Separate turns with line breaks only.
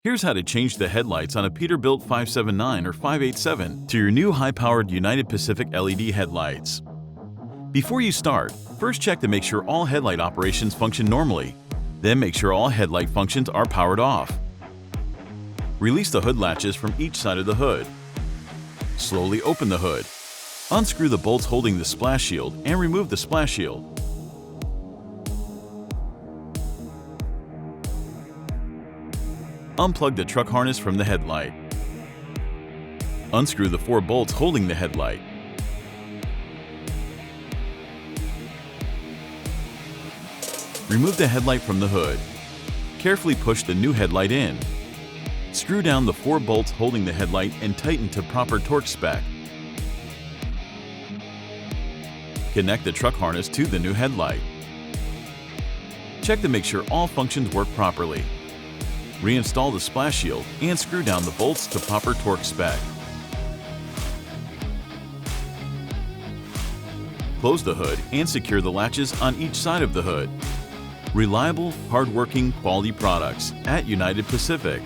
Here's how to change the headlights on a Peterbilt 579 or 587 to your new high-powered United Pacific LED headlights. Before you start, first check to make sure all headlight operations function normally. Then make sure all headlight functions are powered off. Release the hood latches from each side of the hood. Slowly open the hood. Unscrew the bolts holding the splash shield and remove the splash shield. Unplug the truck harness from the headlight. Unscrew the 4 bolts holding the headlight. Remove the headlight from the hood. Carefully push the new headlight in. Screw down the 4 bolts holding the headlight and tighten to proper torque spec. Connect the truck harness to the new headlight. Check to make sure all functions work properly. Reinstall the splash shield and screw down the bolts to proper torque spec. Close the hood and secure the latches on each side of the hood. Reliable, hardworking, quality products at United Pacific.